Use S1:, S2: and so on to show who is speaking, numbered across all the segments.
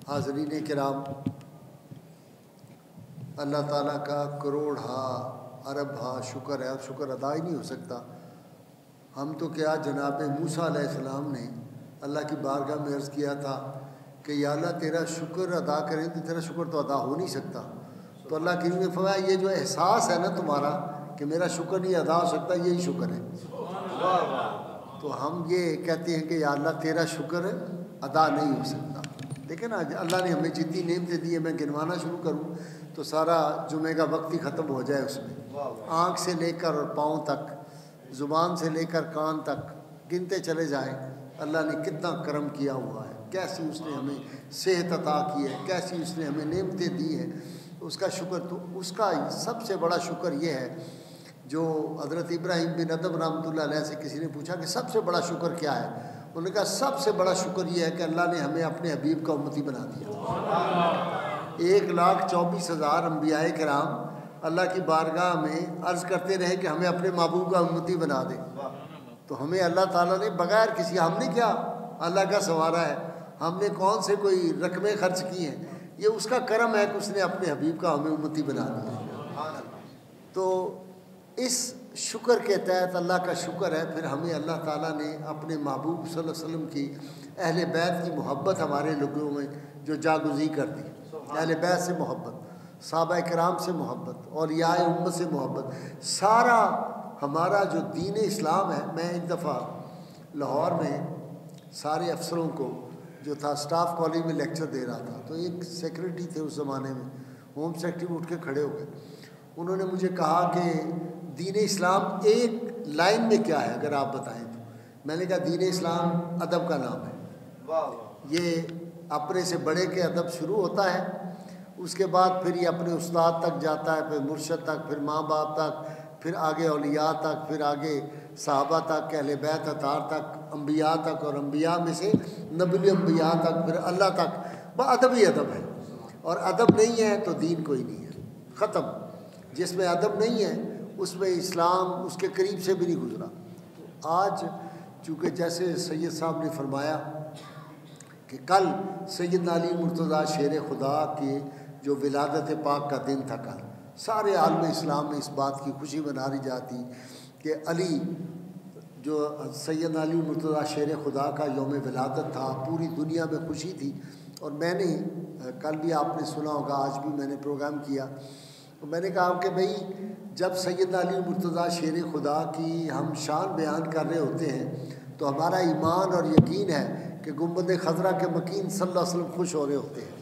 S1: حاضرین کرام، اللہ تعالیٰ کا کروڑ ارب شکر ہے، اور شکر ادا ہی نہیں ہو سکتا۔ ہم تو کیا، جناب موسیٰ علیہ السلام نے اللہ کی بارگاہ میں عرض کیا تھا کہ یا اللہ تیرا شکر ادا کریں تو تیرا شکر تو ادا ہو نہیں سکتا۔ تو اللہ کریم نے فرمایا یہ جو احساس ہے نا تمہارا کہ میرا شکر نہیں ادا ہو سکتا، یہی شکر ہے۔ تو ہم یہ کہتے ہیں کہ یا اللہ تیرا شکر ادا نہیں ہو سکتا۔ دیکھیں نا، اللہ نے ہمیں جتنی نعمتیں دی ہیں، میں گنوانا شروع کروں تو سارا جمعے کا وقت ہی ختم ہو جائے اس میں۔ آنکھ سے لے کر اور پاؤں تک، زبان سے لے کر کان تک گنتے چلے جائیں، اللہ نے کتنا کرم کیا ہوا ہے، کیسی اس نے ہمیں صحت عطا کی ہے، کیسی اس نے ہمیں نعمتیں دی ہیں۔ اس کا شکر، تو اس کا سب سے بڑا شکر یہ ہے جو حضرت ابراہیم بن ادم رحمۃ اللہ علیہ سے کسی نے پوچھا کہ سب سے بڑا شکر کیا ہے، انہوں نے کہا سب سے بڑا شکر یہ ہے کہ اللہ نے ہمیں اپنے حبیب کا امتی بنا دیا۔ 1,24,000 انبیاء کرام اللہ کی بارگاہ میں عرض کرتے رہے کہ ہمیں اپنے محبوب کا امتی بنا دے، تو ہمیں اللہ تعالیٰ نے بغیر کسی، ہم نے کیا اللہ کا سنوارا ہے، ہم نے کون سے کوئی رقمیں خرچ کی ہیں، یہ اس کا کرم ہے کہ اس نے اپنے حبیب کا ہمیں امتی بنا دیا۔ تو اس شکر کے تحت اللہ کا شکر ہے، پھر ہمیں اللہ تعالیٰ نے اپنے محبوب صلی اللہ علیہ وسلم کی اہل بیت کی محبت ہمارے لوگوں میں جو جاگزی کر دی۔ اہل بیت سے محبت، صحابہ کرام سے محبت، اولیاء امت سے محبت، سارا ہمارا جو دین اسلام ہے۔ میں ایک دفعہ لاہور میں سارے افسروں کو جو تھا اسٹاف کالج میں لیکچر دے رہا تھا، تو ایک سیکرٹری تھے اس زمانے میں، ہوم سیکرٹری اٹھ کے کھڑے ہو گئے، انہوں نے مجھے کہا کہ دین اسلام ایک لائن میں کیا ہے اگر آپ بتائیں تو۔ میں نے کہا دین اسلام ادب کا نام ہے، یہ اپنے سے بڑے کے ادب شروع ہوتا ہے، اس کے بعد پھر یہ اپنے استاد تک جاتا ہے، پھر مرشد تک، پھر ماں باپ تک، پھر آگے اولیاء تک، پھر آگے صحابہ تک، اہل بیت اطہار تک، انبیاء تک، اور انبیاء میں سے نبی الانبیاء تک، پھر اللہ تک۔ ادب ہی ادب ہے، اور ادب نہیں ہے تو دین کوئی نہیں ہے، ختم۔ جس میں ادب نہیں ہے اس میں اسلام اس کے قریب سے بھی نہیں گزرا۔ تو آج چونکہ جیسے سید صاحب نے فرمایا کہ کل سیدنا علی مرتضیٰ شیر خدا کے جو ولادت پاک کا دن تھا، کل سارے عالم اسلام میں اس بات کی خوشی منائی جاتی کہ علی جو سیدنا علی مرتضیٰ شیر خدا کا یوم ولادت تھا، پوری دنیا میں خوشی تھی۔ اور میں نے کل بھی آپ نے سنا ہوگا، آج بھی میں نے پروگرام کیا، تو میں نے کہا کہ بھئی جب سیدنا علی مرتضیٰ شیر خدا کی ہم شان بیان کر رہے ہوتے ہیں تو ہمارا ایمان اور یقین ہے کہ گنبد خضرا کے مکین صلی اللہ علیہ وسلم خوش ہو رہے ہوتے ہیں۔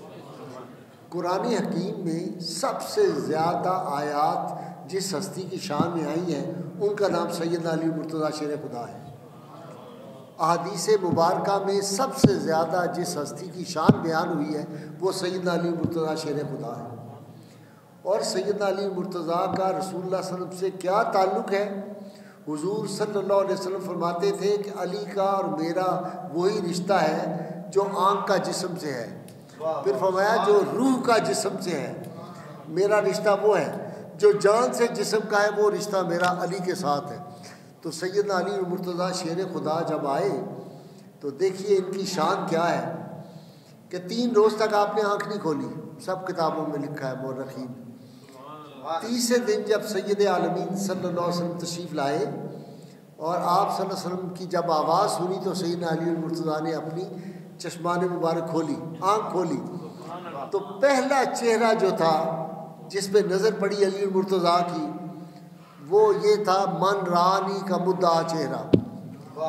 S1: قرآن حکیم میں سب سے زیادہ آیات جس ہستی کی شان میں آئی ہیں ان کا نام سیدنا علی مرتضیٰ شیر خدا ہے۔ احادیث مبارکہ میں سب سے زیادہ جس ہستی کی شان بیان ہوئی ہے وہ سیدنا علی مرتضیٰ شیر خدا ہے۔ اور سیدنا علی مرتضیٰ کا رسول اللہ صلی اللہ علیہ وسلم سے کیا تعلق ہے؟ حضور صلی اللہ علیہ وسلم فرماتے تھے کہ علی کا اور میرا وہی رشتہ ہے جو آنکھ کا جسم سے ہے، پھر فرمایا جو روح کا جسم سے ہے، میرا رشتہ وہ ہے، جو جان سے جسم کا ہے وہ رشتہ میرا علی کے ساتھ ہے۔ تو سیدنا علی مرتضیٰ شیر خدا جب آئے تو دیکھیے ان کی شان کیا ہے کہ 3 روز تک آپ نے آنکھ نہیں کھولی، سب کتابوں میں لکھا ہے مورخین۔ تیسرے دن جب سید عالمین صلی اللہ علیہ وسلم تشریف لائے اور آپ صلی اللہ علیہ وسلم کی جب آواز سنی تو سیدنا علی مرتضیٰ نے اپنی چشمان مبارک کھولی، آنکھ کھولی، تو پہلا چہرہ جو تھا جس پہ نظر پڑی علی مرتضیٰ کی وہ یہ تھا من رانی کا مدعا چہرہ۔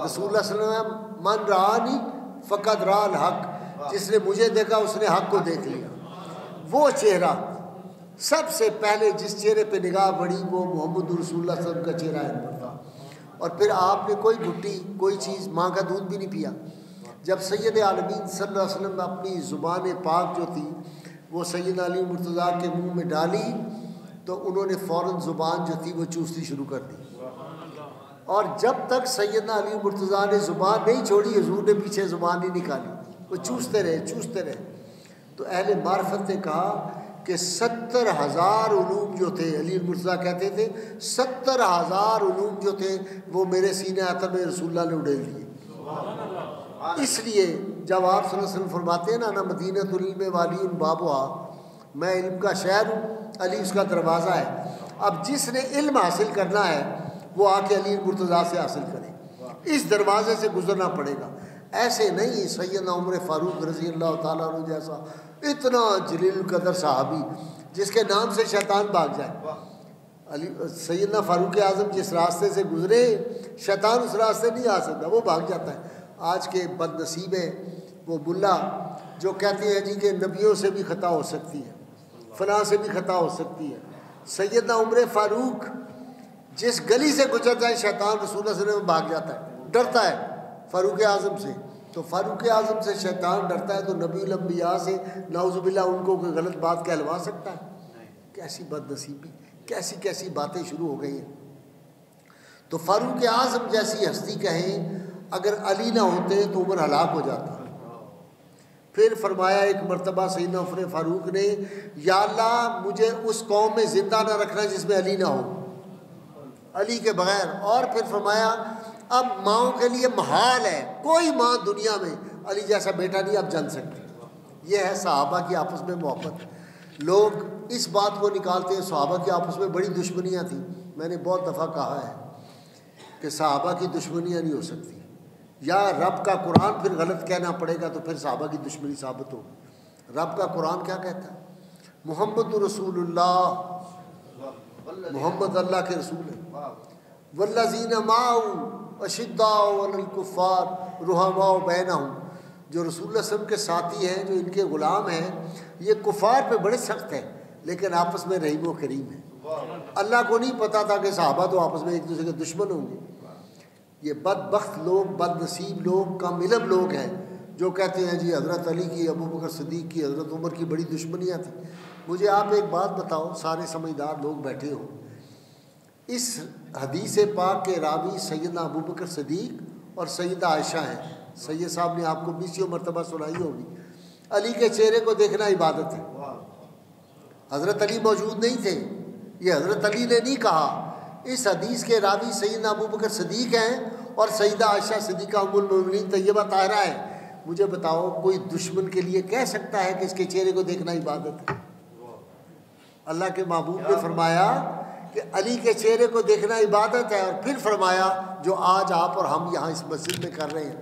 S1: رسول اللہ صلی اللہ علیہ وسلم من رانی فقط را الحق، جس نے مجھے دیکھا اس نے حق کو دیکھ لیا۔ وہ چہرہ سب سے پہلے جس چہرے پہ نگاہ پڑی وہ محمد رسول اللہ صلی اللہ علیہ وسلم کا چہرہ ہے تھا۔ اور پھر آپ نے کوئی گھٹی کوئی چیز ماں کا دودھ بھی نہیں پیا۔ جب سید عالمین صلی اللہ علیہ وسلم اپنی زبان پاک جو تھی وہ سیدنا علی مرتضیٰ کے منہ میں ڈالی تو انہوں نے فوراً زبان جو تھی وہ چوستی شروع کر دی، اور جب تک سیدنا علی مرتضیٰ نے زبان نہیں چھوڑی حضور نے پیچھے زبان نہیں نکالی، وہ چوستے رہے۔ تو اہل معرفت نے کہا کہ 70,000 علوم جو تھے، علی مرتضیٰ کہتے تھے 70,000 علوم جو تھے وہ میرے سینہ عطر میں رسول اللہ نے اڈیل دیے۔ اس لیے جب آپ صلی اللہ علیہ وسلم فرماتے ہیں نا مدینۃ العلم والی بابوا، میں علم کا شہر ہوں، علی اس کا دروازہ ہے۔ اب جس نے علم حاصل کرنا ہے وہ آ کے علی مرتضیٰ سے حاصل کرے، اس دروازے سے گزرنا پڑے گا۔ ایسے نہیں سیدنا عمر فاروق رضی اللہ تعالیٰ عنہ جیسا اتنا جلیل القدر صحابی جس کے نام سے شیطان بھاگ جائے، سیدنا فاروق اعظم جس راستے سے گزرے شیطان اس راستے نہیں آ سکتا، وہ بھاگ جاتا ہے۔ آج کے بد نصیب ہیں وہ ملا جو کہتے ہیں جی کہ نبیوں سے بھی خطا ہو سکتی ہے، فلاں سے بھی خطا ہو سکتی ہے۔ سیدنا عمر فاروق جس گلی سے گزرتا ہے شیطان رسول اللہ صلی اللہ علیہ وسلم بھاگ جاتا ہے، ڈرتا ہے فاروق اعظم سے۔ تو فاروق اعظم سے شیطان ڈرتا ہے تو نبی الانبیاء سے نعوذ باللہ ان کو کوئی غلط بات کہلوا سکتا ہے؟ کیسی بد نصیبی، کیسی کیسی باتیں شروع ہو گئی ہیں۔ تو فاروق اعظم جیسی ہستی کہیں اگر علی نہ ہوتے تو عمر ہلاک ہو جاتا۔ پھر فرمایا ایک مرتبہ سیدنا عمر فاروق نے، یا اللہ مجھے اس قوم میں زندہ نہ رکھنا جس میں علی نہ ہو، علی کے بغیر۔ اور پھر فرمایا اب ماؤں کے لیے محال ہے، کوئی ماں دنیا میں علی جیسا بیٹا نہیں اب جن سکتی۔ یہ ہے صحابہ کی آپس میں محبت۔ لوگ اس بات کو نکالتے ہیں صحابہ کی آپس میں بڑی دشمنیاں تھیں۔ میں نے بہت دفعہ کہا ہے کہ صحابہ کی دشمنیاں نہیں ہو سکتی، یا رب کا قرآن پھر غلط کہنا پڑے گا تو پھر صحابہ کی دشمنی ثابت ہوگی۔ رب کا قرآن کیا کہتا ہے؟ محمد رسول اللہ، محمد اللہ کے رسول ہے۔ والذین معہ اشداء علی الکفار رحماء بینہم، جو رسول اللہ صلی اللہ علیہ وسلم کے ساتھی ہیں، جو ان کے غلام ہیں، یہ کفار پہ بڑے سخت ہیں لیکن آپس میں رحیم و کریم ہیں۔ اللہ کو نہیں پتا تھا کہ صحابہ تو آپس میں ایک دوسرے کے دشمن ہوں گے۔ یہ بدبخت لوگ، بد نصیب لوگ، کم علم لوگ ہیں جو کہتے ہیں جی حضرت علی کی، ابو بکر صدیق کی، حضرت عمر کی بڑی دشمنیاں تھیں۔ مجھے آپ ایک بات بتاؤ، سارے سمجھدار لوگ بیٹھے ہو، اس حدیث پاک کے راوی سیدنا ابو بکر صدیق اور سیدہ عائشہ ہیں۔ سید صاحب نے آپ کو 20 مرتبہ سنائی ہوگی، علی کے چہرے کو دیکھنا عبادت ہے۔ حضرت علی موجود نہیں تھے، یہ حضرت علی نے نہیں کہا۔ اس حدیث کے راوی سیدنا ابو بکر صدیق ہیں اور سیدہ عائشہ صدیقہ ام المؤمنین طیبہ طاہرہ ہے۔ مجھے بتاؤ کوئی دشمن کے لیے کہہ سکتا ہے کہ اس کے چہرے کو دیکھنا عبادت ہے؟ اللہ کے محبوب نے فرمایا کہ علی کے چہرے کو دیکھنا عبادت ہے، اور پھر فرمایا جو آج آپ اور ہم یہاں اس مسجد میں کر رہے ہیں،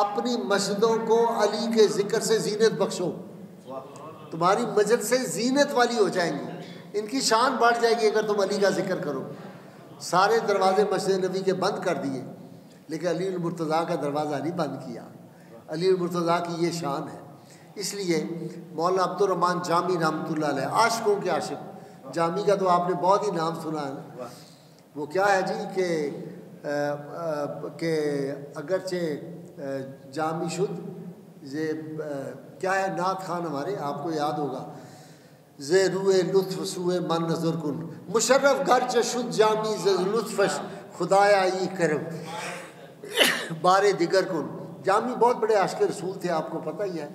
S1: اپنی مسجدوں کو علی کے ذکر سے زینت بخشو، تمہاری مسجد سے زینت والی ہو جائیں گی، ان کی شان بڑھ جائے گی اگر تم علی کا ذکر کرو۔ سارے دروازے مسجد نبی کے بند کر دیے لیکن علی المرتضیٰ کا دروازہ نہیں بند کیا۔ علی المرتضیٰ کی یہ شان ہے۔ اس لیے مولانا عبد الرحمن جامی رحمۃ اللہ علیہ، عاشقوں کے عاشق، جامی کا تو آپ نے بہت ہی نام سنا ہے۔ وہ کیا ہے جی کہ اگرچہ جامی شد یہ کیا ہے، نعت خان ہمارے، آپ کو یاد ہوگا، زے روئے لطف سوئے من نظر کن، مشرف گرچہ شد جامی ز لطفش خدایا ای کرم بارے دیگر کن۔ جامی بہت بڑے عاشق رسول تھے، آپ کو پتہ ہی ہے،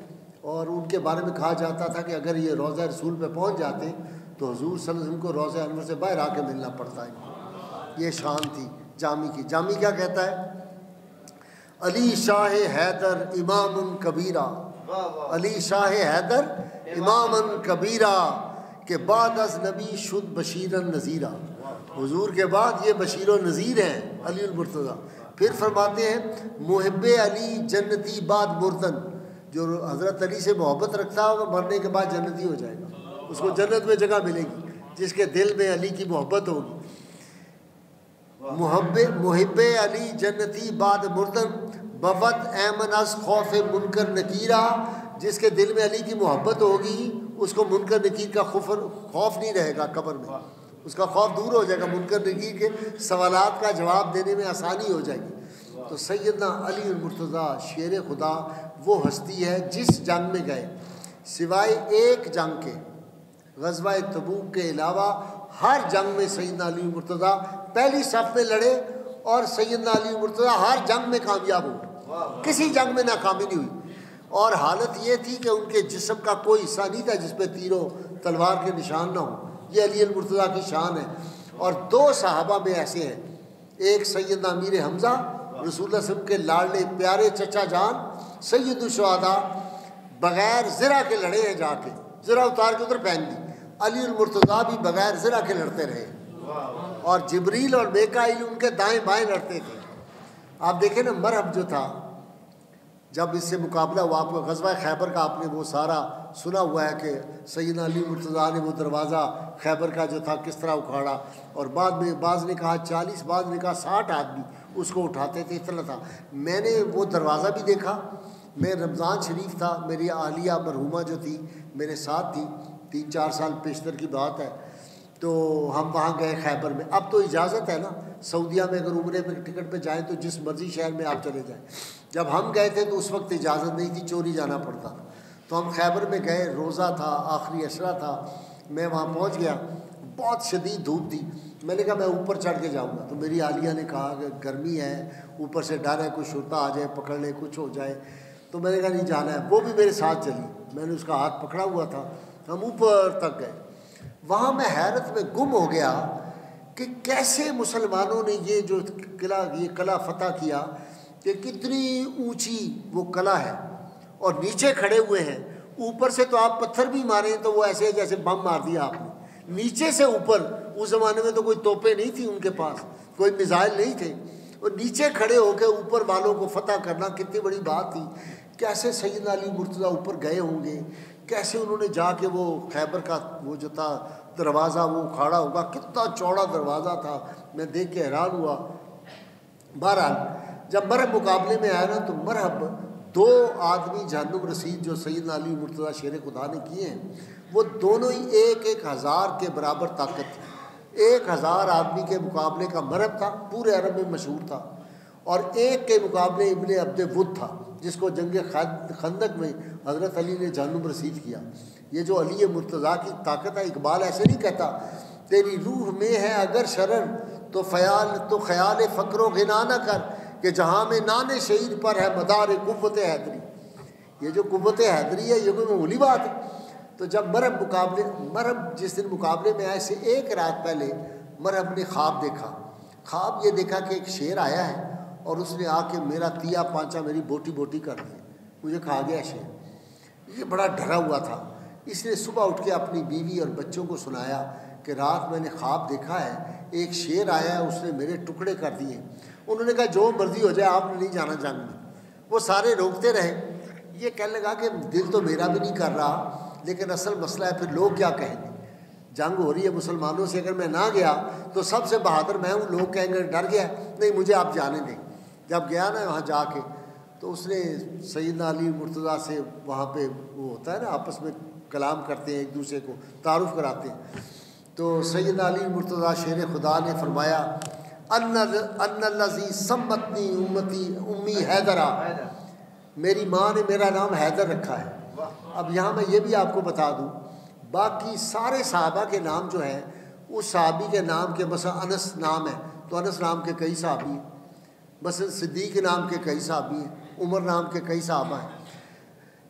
S1: اور ان کے بارے میں کہا جاتا تھا کہ اگر یہ روضہ رسول پہ پہنچ جاتے تو حضور صلی اللہ علیہ وسلم کو روضہ انور سے باہر آ کے ملنا پڑتا ہے۔ یہ شان تھی جامی کی۔ جامی کیا کہتا ہے؟ علی شاہ حیدر امام کبیرہ، علی شاہ حیدر امام کبیرہ کے بعد از نبی شد بشیر نذیرہ، حضور کے بعد یہ بشیر و نذیر ہیں علی المرتضیٰ۔ پھر فرماتے ہیں محب علی جنتی بعد مردن، جو حضرت علی سے محبت رکھتا ہے وہ مرنے کے بعد جنتی ہو جائے گا، اس کو جنت میں جگہ ملے گی جس کے دل میں علی کی محبت ہوگی۔ محب علی جنتی بعد مردن بفت ایمن از خوف منکر نکیرہ، جس کے دل میں علی کی محبت ہوگی اس کو منکر نکیر کا خوف نہیں رہے گا، قبر میں اس کا خوف دور ہو جائے گا، منکر نکیر کے سوالات کا جواب دینے میں آسانی ہو جائے گی۔ تو سیدنا علی المرتضیٰ شیر خدا وہ ہستی ہے جس جنگ میں گئے، سوائے ایک جنگ کے، غزوہ تبوک کے علاوہ ہر جنگ میں سیدنا علی المرتضیٰ پہلی صف میں لڑے، اور سیدنا علی المرتضیٰ ہر جنگ میں کامیاب ہوئے، کسی جنگ میں ناکامی نہیں ہوئی۔ اور حالت یہ تھی کہ ان کے جسم کا کوئی حصہ نہیں تھا جس پہ تیروں تلوار کے نشان نہ ہوں، یہ علی المرتضیٰ کی شان ہے۔ اور دو صحابہ میں ایسے ہیں، ایک سیدنا امیر حمزہ رسول اللہ صلی اللہ علیہ وسلم کے لاڈلے پیارے چچا جان، سید الشہداء بغیر زرہ کے لڑے ہیں، جا کے زرہ اتار کے ادھر پھینک دی۔ علی المرتضیٰ بھی بغیر زرہ کے لڑتے رہے، اور جبریل اور میکائیل ان کے دائیں بائیں لڑتے تھے۔ آپ دیکھیں نا، مرحب جو تھا جب اس سے مقابلہ ہوا، آپ کو غزوہ خیبر کا آپ نے وہ سارا سنا ہوا ہے کہ سیدنا علی مرتضیٰ نے وہ دروازہ خیبر کا جو تھا کس طرح اکھاڑا، اور بعد میں بعض نے کہا 40، بعض نے کہا 60 آدمی اس کو اٹھاتے تھے، اتنا تھا۔ میں نے وہ دروازہ بھی دیکھا، میں رمضان شریف تھا، میری عالیہ مرحومہ جو تھی میرے ساتھ تھی، 3-4 سال پیشتر کی بات ہے، تو ہم وہاں گئے خیبر میں۔ اب تو اجازت ہے نا سعودیہ میں، اگر عمرے میں ٹکٹ پہ جائیں تو جس مرضی شہر میں آپ چلے جائیں۔ جب ہم گئے تھے تو اس وقت اجازت نہیں تھی، چوری جانا پڑتا تھا۔ تو ہم خیبر میں گئے، روزہ تھا، آخری عشرہ تھا، میں وہاں پہنچ گیا، بہت شدید دھوپ تھی۔ میں نے کہا میں اوپر چڑھ کے جاؤں گا، تو میری عالیہ نے کہا کہ گرمی ہے، اوپر سے ڈر ہے کوئی شرطہ آ جائے پکڑ لے، کچھ ہو جائے۔ تو میں نے کہا نہیں جانا ہے، وہ بھی میرے ساتھ چلی، میں نے اس کا ہاتھ پکڑا ہوا تھا، ہم اوپر تک گئے۔ وہاں میں حیرت میں گم ہو گیا کہ کیسے مسلمانوں نے یہ جو قلعہ فتح کیا، کہ کتنی اونچی وہ قلعہ ہے، اور نیچے کھڑے ہوئے ہیں۔ اوپر سے تو آپ پتھر بھی ماریں تو وہ ایسے جیسے بم مار دیا آپ نے، نیچے سے اوپر۔ اس زمانے میں تو کوئی توپیں نہیں تھیں ان کے پاس، کوئی میزائل نہیں تھے، اور نیچے کھڑے ہو کے اوپر والوں کو فتح کرنا کتنی بڑی بات تھی۔ کیسے سیدنا علی مرتضیٰ اوپر گئے ہوں گے، کیسے انہوں نے جا کے وہ خیبر کا وہ جو تھا دروازہ وہ اکھاڑا ہوگا، کتنا چوڑا دروازہ تھا، میں دیکھ کے حیران ہوا۔ بہرحال جب مرحب مقابلے میں آیا نا، تو مرحب 2 آدمی جہنم رسید جو سیدنا علی مرتضیٰ شیر خدا نے کیے ہیں، وہ دونوں ہی 1,000 کے برابر طاقت تھی۔ 1,000 آدمی کے مقابلے کا مرحب تھا، پورے عرب میں مشہور تھا، اور 1 کے مقابلے ابن عبد ود تھا، جس کو جنگ خندق میں حضرت علی نے جہنم رسید کیا۔ یہ جو علی مرتضیٰ کی طاقت ہے، اقبال ایسے نہیں کہتا تیری روح میں ہے اگر شرر تو خیال فقر و غنا نہ کر، کہ جہاں میں نان شہید پر ہے مدار قوت حیدری۔ یہ جو قوت حیدری ہے یہ کوئی معمولی بات ہے۔ تو جب مرحب جس دن مقابلے میں آئے سے 1 رات پہلے مرحب نے خواب دیکھا۔ خواب یہ دیکھا کہ ایک شیر آیا ہے، اور اس نے آ کے میرا تیا پانچا میری بوٹی بوٹی کر دی، مجھے کھا گیا شیر۔ یہ بڑا ڈرا ہوا تھا۔ اس نے صبح اٹھ کے اپنی بیوی اور بچوں کو سنایا کہ رات میں نے خواب دیکھا ہے، ایک شیر آیا ہے، اس نے میرے ٹکڑے کر دیے۔ انہوں نے کہا جو مرضی ہو جائے، آپ نے نہیں جانا جنگ میں۔ وہ سارے روکتے رہے۔ یہ کہنے لگا کہ دل تو میرا بھی نہیں کر رہا، لیکن اصل مسئلہ ہے پھر لوگ کیا کہیں گے، جنگ ہو رہی ہے مسلمانوں سے، اگر میں نہ گیا تو سب سے بہادر میں ہوں، لوگ کہیں گے ڈر گیا، نہیں مجھے آپ جانے دیں۔ جب گیا نا وہاں جا کے، تو اس نے سیدنا علی مرتضیٰ سے وہاں پہ وہ ہوتا ہے نا آپس میں کلام کرتے ہیں، ایک دوسرے کو تعارف کراتے ہیں۔ تو سیدنا علی مرتضیٰ شیر خدا نے فرمایا ان الذی سمتنی امتی امی حیدرہ، میری ماں نے میرا نام حیدر رکھا ہے۔ اب یہاں میں یہ بھی آپ کو بتا دوں، باقی سارے صحابہ کے نام جو ہیں، اس صحابی کے نام کے مثلا انس نام ہے تو انس نام کے کئی صحابی ہیں، مثلا صدیق نام کے کئی صحابی ہیں، عمر نام کے کئی صحابہ ہیں۔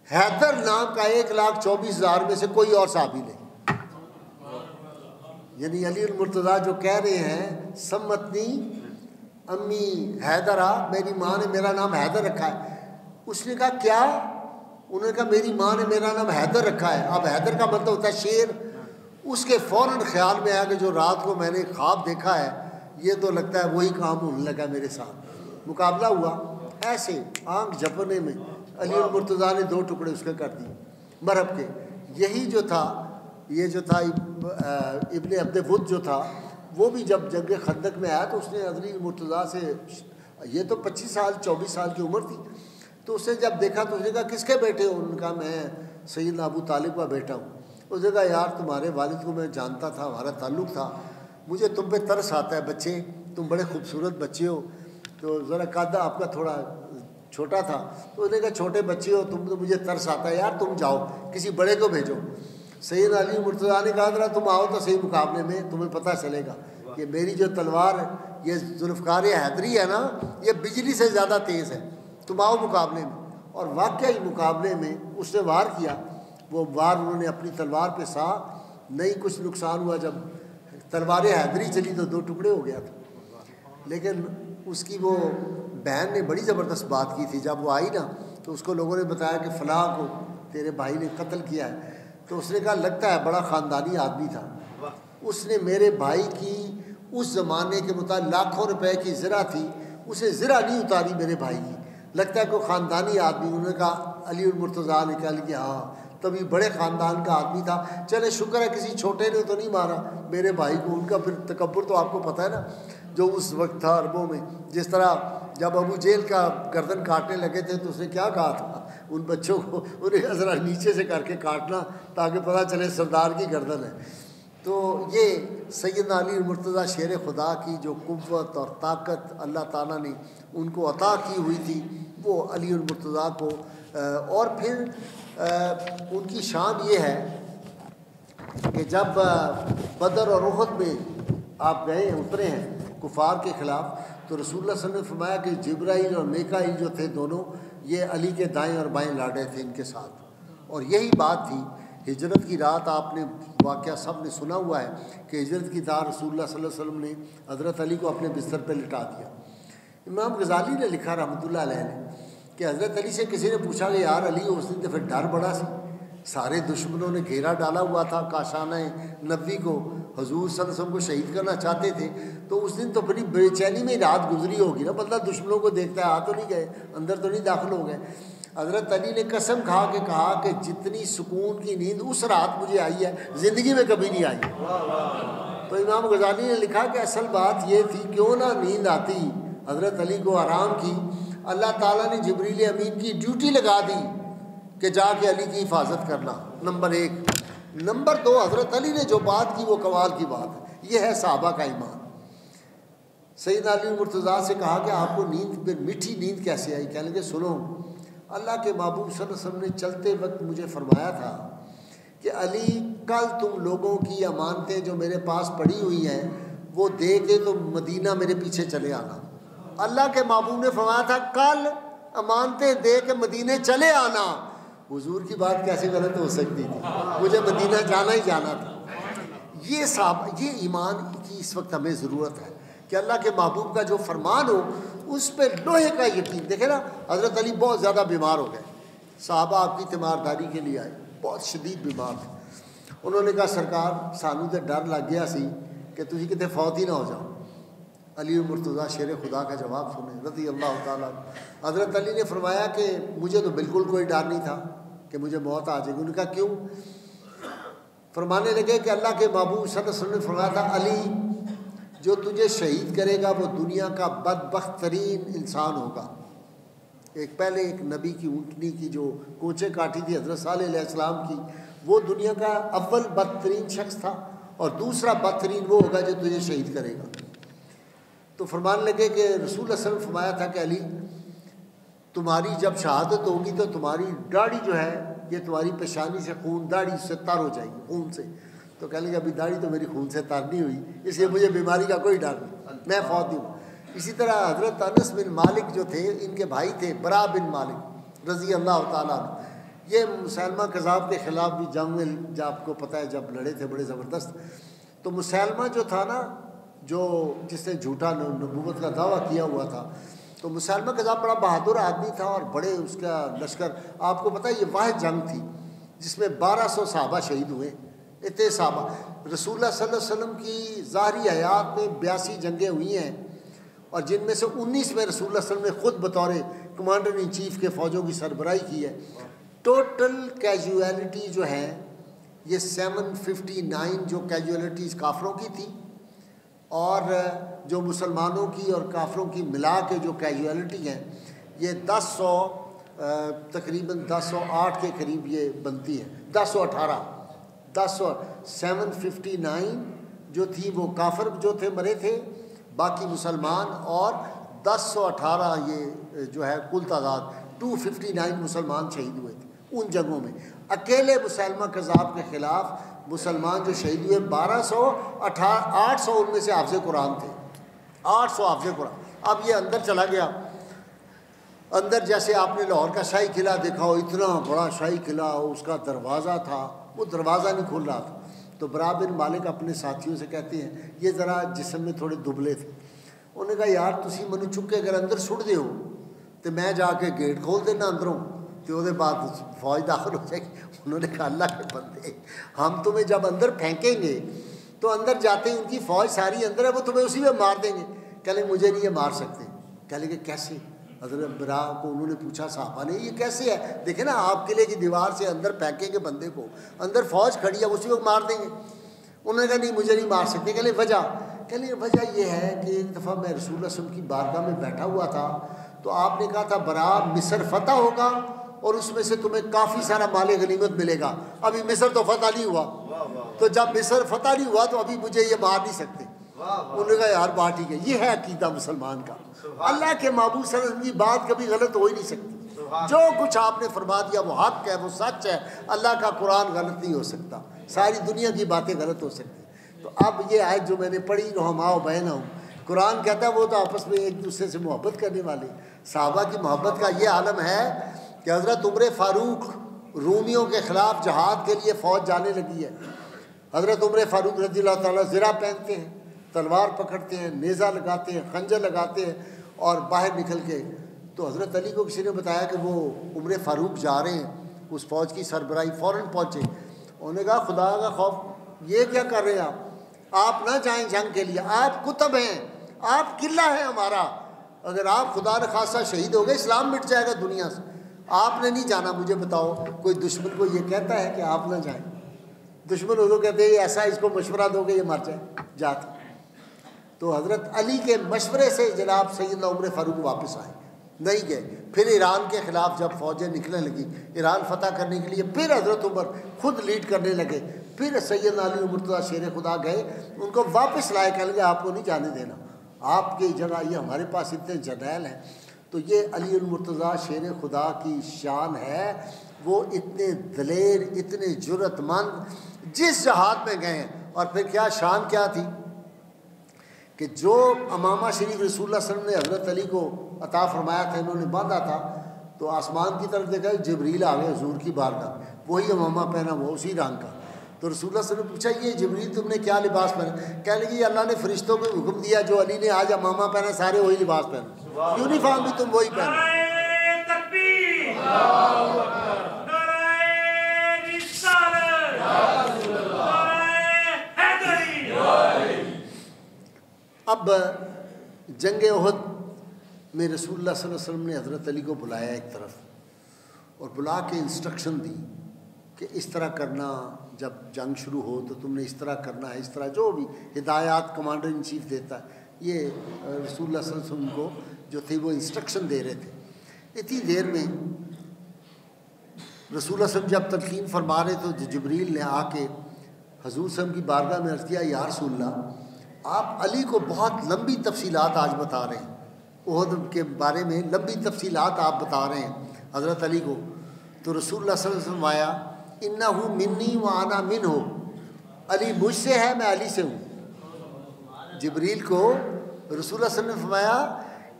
S1: حیدر نام کا 1,24,000 میں سے کوئی اور صحابی نہیں۔ یعنی علی المرتضیٰ جو کہہ رہے ہیں سمتنی امی حیدرہ، میری ماں نے میرا نام حیدر رکھا ہے۔ اس نے کہا کیا؟ انہوں نے کہا میری ماں نے میرا نام حیدر رکھا ہے۔ اب حیدر کا مطلب ہوتا ہے شیر۔ اس کے فوراً خیال میں آیا کہ جو رات کو میں نے خواب دیکھا ہے، یہ تو لگتا ہے وہی کام ہونے لگا میرے ساتھ۔ مقابلہ ہوا، ایسے آنکھ جھپکنے میں علی المرتضیٰ نے 2 ٹکڑے اس کے کر دیے مرحب کے۔ یہی جو تھا، یہ جو تھا ابن عبد ود جو تھا، وہ بھی جب جنگ خندق میں آیا تو اس نے علی المرتضیٰ سے، یہ تو 25 سال 24 سال کی عمر تھی، تو اس نے جب دیکھا تو اس نے کہا کس کے بیٹے ہو؟ انہوں نے کہا میں سیدنا ابو طالب کا بیٹا ہوں۔ اس نے کہا یار تمہارے والد کو میں جانتا تھا، ہمارا تعلق تھا، مجھے تم پہ ترس آتا ہے، بچے تم بڑے خوبصورت بچے ہو، تو ذرا قد آپ کا تھوڑا چھوٹا تھا، تو اس نے کہا چھوٹے بچے ہو تم، تو مجھے ترس آتا ہے یار، تم جاؤ کسی بڑے کو بھیجو۔ سید علی مرتضیٰ نے کہا ذرا تم آؤ تو صحیح مقابلے میں، تمہیں پتہ چلے گا کہ میری جو تلوار یہ ذوالفقار حیدری ہے نا، یہ بجلی سے زیادہ تیز ہے، تم آؤ مقابلے میں۔ اور واقعی مقابلے میں اس نے وار کیا، وہ وار انہوں نے اپنی تلوار پہ سا، نہیں کچھ نقصان ہوا، جب تلوار حیدری چلی تو 2 ٹکڑے ہو گیا تھا۔ لیکن اس کی وہ بہن نے بڑی زبردست بات کی تھی، جب وہ آئی نا تو اس کو لوگوں نے بتایا کہ فلاں کو تیرے بھائی نے قتل کیا ہے. تو اس نے کہا لگتا ہے بڑا خاندانی آدمی تھا, اس نے میرے بھائی کی اس زمانے کے مطابق لاکھوں روپے کی زرہ تھی, اسے زرہ نہیں اتاری میرے بھائی کی, لگتا ہے کوئی خاندانی آدمی. انہوں نے کہا علی المرتضیٰ نے کہا کہ ہاں تبھی بڑے خاندان کا آدمی تھا. چلے شکر ہے کسی چھوٹے نے تو نہیں مارا میرے بھائی کو. ان کا پھر تکبر تو آپ کو پتہ ہے نا جو اس وقت تھا عربوں میں. جس طرح جب ابو جہل کا گردن کاٹنے لگے تھے تو اس نے کیا کہا تھا ان بچوں کو, انہیں ذرا نیچے سے کر کے کاٹنا تاکہ پتہ چلے سردار کی گردن ہے. تو یہ سیدنا علی المرتضیٰ شیر خدا کی جو قوت اور طاقت اللہ تعالیٰ نے ان کو عطا کی ہوئی تھی وہ علی المرتضیٰ کو. اور پھر ان کی شان یہ ہے کہ جب بدر اور احد میں آپ گئے اترے ہیں کفار کے خلاف, تو رسول اللہ صلی اللہ علیہ وسلم نے فرمایا کہ جبرائیل اور میکائیل جو تھے دونوں یہ علی کے دائیں اور بائیں لاڈے تھے ان کے ساتھ. اور یہی بات تھی ہجرت کی رات. آپ نے واقعہ سب نے سنا ہوا ہے کہ ہجرت کی رات رسول اللہ صلی اللہ علیہ وسلم نے حضرت علی کو اپنے بستر پہ لٹا دیا. امام غزالی نے لکھا رحمۃ اللہ علیہ نے کہ حضرت علی سے کسی نے پوچھا کہ یار علی اس دن تو پھر ڈر بڑا سی, سارے دشمنوں نے گھیرا ڈالا ہوا تھا کاشانہ نبوی کو, حضور صلی اللہ علیہ وسلم کو شہید کرنا چاہتے تھے, تو اس دن تو بڑی بے چینی میں رات گزری ہوگی نا, بندہ دشمنوں کو دیکھتا ہے آ تو نہیں گئے, اندر تو نہیں داخل ہو گئے. حضرت علی نے قسم کھا کے کہا کہ جتنی سکون کی نیند اس رات مجھے آئی ہے زندگی میں کبھی نہیں آئی. تو امام غزالی نے لکھا کہ اصل بات یہ تھی کیوں نہ نیند آتی حضرت علی کو آرام کی, اللہ تعالیٰ نے جبریل امین کی ڈیوٹی لگا دی کہ جا کے علی کی حفاظت کرنا, نمبر 1. نمبر 2, حضرت علی نے جو بات کی وہ کمال کی بات ہے. یہ ہے صحابہ کا ایمان. سیدنا علی المرتضیٰ سے کہا کہ آپ کو نیند میٹھی نیند کیسے آئی؟ کہنے لگے سنو, اللہ کے محبوب صلی اللہ علیہ وسلم نے چلتے وقت مجھے فرمایا تھا کہ علی کل تم لوگوں کی امانتیں جو میرے پاس پڑی ہوئی ہیں وہ دے کے تو مدینہ میرے پیچھے چلے آنا. اللہ کے محبوب نے فرمایا تھا کل امانتیں دے کے مدینے چلے آنا. حضور کی بات کیسے غلط ہو سکتی تھی, مجھے مدینہ جانا ہی جانا تھا. یہ ایمان کی اس وقت ہمیں ضرورت ہے کہ اللہ کے محبوب کا جو فرمان ہو اس پہ لوہے کا یقین. دیکھیں نا حضرت علی بہت زیادہ بیمار ہو گئے, صحابہ آپ کی تیمارداری کے لیے آئے, بہت شدید بیمار تھے. انہوں نے کہا سرکار سانو تے ڈر لگ گیا سی کہ تسی کتے فوت ہی نہ ہو جاؤ. علی المرتضیٰ شیر خدا کا جواب سنیں رضی اللہ تعالیٰ. حضرت علی نے فرمایا کہ مجھے تو بالکل کوئی ڈر نہیں تھا کہ مجھے موت آ جائے گی. انہوں نے کہا کیوں؟ فرمانے لگے کہ اللہ کے محبوب صلی اللہ علیہ وسلم نے فرمایا تھا علی جو تجھے شہید کرے گا وہ دنیا کا بدبخت ترین انسان ہوگا. پہلے ایک نبی کی اونٹنی کی جو کوچے کاٹی تھی حضرت صالح علیہ السلام کی, وہ دنیا کا اول بدترین شخص تھا, اور دوسرا بدترین وہ ہوگا جو تجھے شہید کرے گا. تو فرمان لگے کہ رسول اللہ صلی اللہ علیہ وسلم فرمایا تھا کہ علی تمہاری جب شہادت ہوگی تو تمہاری داڑھی جو ہے یہ تمہاری پیشانی سے خون داڑھی سے تر ہو جائے گی خون سے. تو کہہ لیں گے ابھی داڑھی تو میری خون سے تر نہیں ہوئی, اس لیے مجھے بیماری کا کوئی ڈر نہیں, میں فوت نہیں ہوں. اسی طرح حضرت انس بن مالک جو تھے ان کے بھائی تھے برا بن مالک رضی اللہ تعالیٰ عنہ, یہ مسلمہ کذاب کے خلاف بھی جنگ میں جب آپ کو پتہ ہے جب لڑے تھے بڑے زبردست. تو مسلمہ جو تھا نا جو جس نے جھوٹا نبوت کا دعویٰ کیا ہوا تھا, تو مسلمہ کذاب بڑا بہادر آدمی تھا اور بڑے اس کا لشکر. آپ کو پتہ ہے یہ واحد جنگ تھی جس میں 1200 صحابہ شہید ہوئے. اتنے صحابہ, رسول اللہ صلی اللہ علیہ وسلم کی ظاہری حیات میں 82 جنگیں ہوئی ہیں, اور جن میں سے 19 میں رسول اللہ صلی اللہ علیہ وسلم نے خود بطور کمانڈر ان چیف کے فوجوں کی سربراہی کی ہے. ٹوٹل کیجویلٹی جو ہے یہ 759 جو کیجویلٹیز کافروں کی تھی, اور جو مسلمانوں کی اور کافروں کی ملا کے جو کیجویلٹی ہیں یہ 1000 تقریباً 1008 کے قریب یہ بنتی ہے. 759 جو تھی وہ کافر جو تھے مرے تھے, باقی مسلمان, اور 1018 یہ جو ہے کل تعداد 259 مسلمان شہید ہوئے تھے ان جنگوں میں. اکیلے مسلمہ کذاب کے خلاف مسلمان جو شہید ہوئے 800 ان میں سے حافظ قرآن تھے, 800 حافظ قرآن. اب یہ اندر چلا گیا, اندر جیسے آپ نے لاہور کا شاہی قلعہ دیکھا ہو, اتنا بڑا شاہی قلعہ, اس کا دروازہ تھا, وہ دروازہ نہیں کھل رہا تھا. تو برا بن مالک اپنے ساتھیوں سے کہتے ہیں, یہ ذرا جسم میں تھوڑے دبلے تھے, انہوں نے کہا یار تسی منو چکے اگر اندر سٹ دے ہو تو میں جا کے گیٹ کھول دینا اندروں, تو وہ بعد فوج داخل ہو جائے گی. انہوں نے کہا اللہ کے بندے ہم تمہیں جب اندر پھینکیں گے تو اندر جاتے ہی ان کی فوج ساری اندر ہے, وہ تمہیں اسی میں مار دیں گے. کہہ لیں مجھے نہیں یہ مار سکتے. کہہ لیں کہ کیسے؟ حضرت برا کو انہوں نے پوچھا صحابہ نے یہ کیسے ہے؟ دیکھیں نا آپ قلعے کی دیوار سے اندر پھینکیں گے بندے کو, اندر فوج کھڑی ہے, اسی وقت مار دیں گے. انہوں نے کہا نہیں مجھے نہیں مار سکتے. کہہ لیں وجہ؟ کہہ لیں وجہ یہ ہے کہ ایک دفعہ میں رسول اللہ صلی اللہ علیہ وسلم کی بارگاہ میں بیٹھا ہوا تھا تو آپ نے کہا تھا برا مصر فتح ہوگا اور اس میں سے تمہیں کافی سارا مال غنیمت ملے گا. ابھی مصر تو فتح نہیں ہوا, تو جب مصر فتح نہیں ہوا تو ابھی مجھے یہ مار نہیں سکتے. انہوں نے کہا یار بات ٹھیک ہے. یہ ہے عقیدہ مسلمان کا. اللہ کے محبوب صلی اللہ علیہ وسلم کی بات کبھی غلط ہو ہی نہیں سکتی. جو کچھ آپ نے فرما دیا وہ حق ہے, وہ سچ ہے. اللہ کا قرآن غلط نہیں ہو سکتا, ساری دنیا کی باتیں غلط ہو سکتی. تو اب یہ آیت جو میں نے پڑھی رحماء بینہم, قرآن کہتا ہے وہ تو آپس میں ایک دوسرے سے محبت کرنے والے. صحابہ کی محبت کا یہ عالم ہے کہ حضرت عمر فاروق رومیوں کے خلاف جہاد کے لیے فوج جانے لگی ہے. حضرت عمر فاروق رضی اللہ تعالیٰ زرہ پہنتے ہیں, تلوار پکڑتے ہیں, نیزہ لگاتے ہیں, خنجر لگاتے ہیں اور باہر نکل کے, تو حضرت علی کو کسی نے بتایا کہ وہ عمر فاروق جا رہے ہیں اس فوج کی سربراہی, فوراً پہنچے. انہوں نے کہا خدا کا خوف یہ کیا کر رہے ہیں آپ نہ جائیں جنگ کے لیے, آپ کتب ہیں, آپ قلعہ ہیں ہمارا, اگر آپ خدا نخواستہ شہید ہو گئے اسلام مٹ جائے گا دنیا سے, آپ نے نہیں جانا. مجھے بتاؤ کوئی دشمن کو یہ کہتا ہے کہ آپ نہ جائیں؟ دشمن اردو کہتے ہیں ایسا اس کو مشورہ دو گے یہ مر جائے جاتا. تو حضرت علی کے مشورے سے جناب سیدنا عمر فاروق واپس آئے, نہیں گئے. پھر ایران کے خلاف جب فوجیں نکلنے لگی ایران فتح کرنے کے لیے, پھر حضرت عمر خود لیڈ کرنے لگے. پھر سیدنا علی مرتضیٰ شیر خدا گئے, ان کو واپس لائے, کہہ لگے آپ کو نہیں جانے دینا, آپ کی جگہ یہ ہمارے پاس اتنے جرنیل ہیں. تو یہ علی المرتضیٰ شیر خدا کی شان ہے, وہ اتنے دلیر, اتنے جرأت مند جس جہاد میں گئے ہیں. اور پھر کیا شان کیا تھی کہ جو امامہ شریف رسول اللہ صلی اللہ علیہ وسلم نے حضرت علی کو عطا فرمایا تھا, انہوں نے باندھا تھا, تو آسمان کی طرف دیکھا جبریل آ گئے حضور کی بارگاہ, وہی امامہ پہنا وہ اسی رنگ کا. تو رسول اللہ صلی اللہ علیہ وسلم نے پوچھا یہ جبریل تم نے کیا لباس پہنا؟ کہنے لگے اللہ نے فرشتوں کو حکم دیا جو علی نے آج امامہ پہنا سارے وہی لباس پہنا, یونیفارم بھی تم وہی پہنا. اب جنگ احد میں رسول اللہ صلی اللہ علیہ وسلم نے حضرت علی کو بلایا ایک طرف اور بلا کے انسٹرکشن دی کہ اس طرح کرنا, جب جنگ شروع ہو تو تم نے اس طرح کرنا ہے, اس طرح جو بھی ہدایات کمانڈر ان چیف دیتا ہے, یہ رسول اللہ صلی اللہ علیہ وسلم کو جو تھے وہ انسٹرکشن دے رہے تھے. اتنی دیر میں رسول اللہ صلی اللہ علیہ وسلم جب تلقین فرما رہے تو جبریل نے آ کے حضور صلی اللہ علیہ وسلم کی بارگاہ میں عرض کیا یا رسول اللہ آپ علی کو بہت لمبی تفصیلات آج بتا رہے ہیں, احد کے بارے میں لمبی تفصیلات آپ بتا رہے ہیں حضرت علی کو. تو رسول اللہ صلی اللہ علیہ وسلم آیا انہو منی و انا منہ, علی مجھ سے ہے میں علی سے ہوں. جبریل کو رسول اللہ صلی اللہ علیہ وسلم نے فرمایا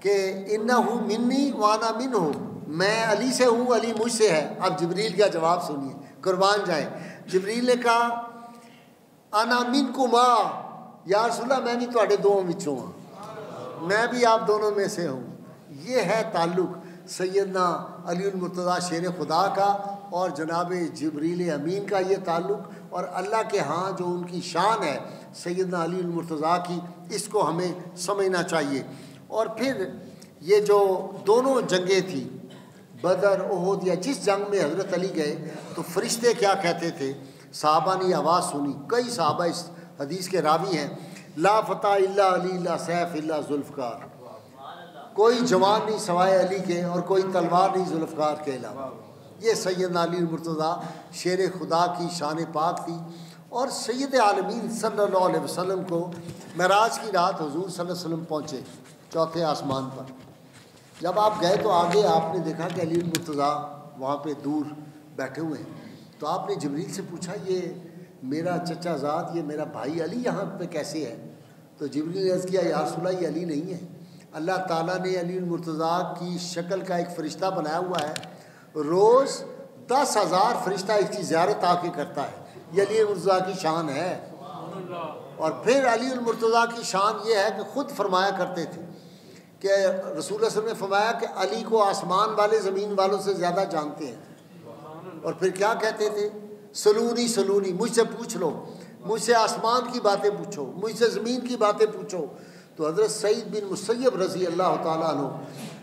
S1: کہ انہو منی و انا منہ, میں علی سے ہوں علی مجھ سے ہے. اب جبریل کا جواب سنیے, قربان جائیں. جبریل نے کہا انا منکما, یا رسول اللہ میں بھی تواڈے دونوں وچوں ہاں, میں بھی آپ دونوں میں سے ہوں. یہ ہے تعلق سیدنا علی المرتضیٰ شیر خدا کا اور جناب جبریل امین کا, یہ تعلق. اور اللہ کے ہاں جو ان کی شان ہے سیدنا علی المرتضیٰ کی, اس کو ہمیں سمجھنا چاہیے. اور پھر یہ جو دونوں جنگیں تھیں بدر احد یا جس جنگ میں حضرت علی گئے تو فرشتے کیا کہتے تھے, صحابہ نے آواز سنی, کئی صحابہ اس حدیث کے راوی ہیں, لا فتح الا علی لا سیف الا ذوالفقار, کوئی جوان نہیں سوائے علی کے اور کوئی تلوار نہیں ذوالفقار کے علاوہ. یہ سیدنا علی المرتضیٰ شیر خدا کی شان پاک تھی. اور سید عالمین صلی اللہ علیہ وسلم کو معراج کی رات حضور صلی اللہ علیہ وسلم پہنچے چوتھے آسمان پر. جب آپ گئے تو آگے آپ نے دیکھا کہ علی المرتضیٰ وہاں پہ دور بیٹھے ہوئے ہیں. تو آپ نے جبریل سے پوچھا یہ میرا چچا زاد, یہ میرا بھائی علی یہاں پہ کیسے ہے؟ تو جبریل نے عرض کیا یا رسول اللہ یہ علی نہیں ہے, اللہ تعالیٰ نے علی المرتضیٰ کی شکل کا ایک فرشتہ بنایا ہوا ہے, روز 10,000 فرشتہ اس کی زیارت آ کے کرتا ہے. یہ علی المرتضیٰ کی شان ہے. اور پھر علی المرتضیٰ کی شان یہ ہے کہ خود فرمایا کرتے تھے کہ رسول اللہ صلی اللہ علیہ وسلم نے فرمایا کہ علی کو آسمان والے زمین والوں سے زیادہ جانتے ہیں، اور پھر کیا کہتے تھے؟ سلونی سلونی، مجھ سے پوچھ لو، مجھ سے آسمان کی باتیں پوچھو، مجھ سے زمین کی باتیں پوچھو۔ تو حضرت سعید بن مسیب رضی اللہ تعالیٰ عنہ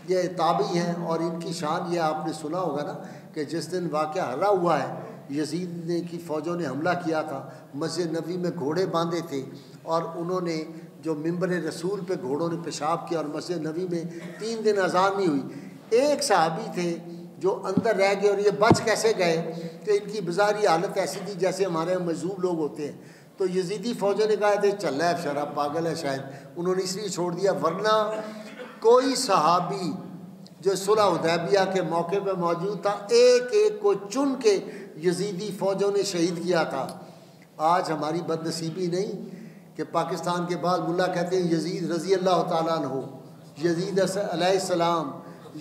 S1: یہ تابعی ہیں، اور ان کی شان یہ آپ نے سنا ہوگا نا کہ جس دن واقعہ ہلا ہوا ہے، یزید نے کی فوجوں نے حملہ کیا تھا، مسجد نبوی میں گھوڑے باندھے تھے، اور انہوں نے جو ممبر رسول پہ گھوڑوں نے پیشاب کیا، اور مسجد نبوی میں 3 دن اذان نہیں ہوئی۔ ایک صحابی تھے جو اندر رہ گئے، اور یہ بچ کیسے گئے کہ ان کی بظاہری حالت ایسی تھی جیسے ہمارے مجذوب لوگ ہوتے ہیں۔ تو یزیدی فوجوں نے کہا تھے چل رہا ہے شراب پاگل ہے شاید، انہوں نے اس لیے چھوڑ دیا، ورنہ کوئی صحابی جو صلح حدیبیہ کے موقع پہ موجود تھا ایک ایک کو چن کے یزیدی فوجوں نے شہید کیا تھا۔ آج ہماری بد نصیبی نہیں کہ پاکستان کے بعد ملا کہتے ہیں یزید رضی اللہ تعالیٰ عنہ، یزید علیہ السلام،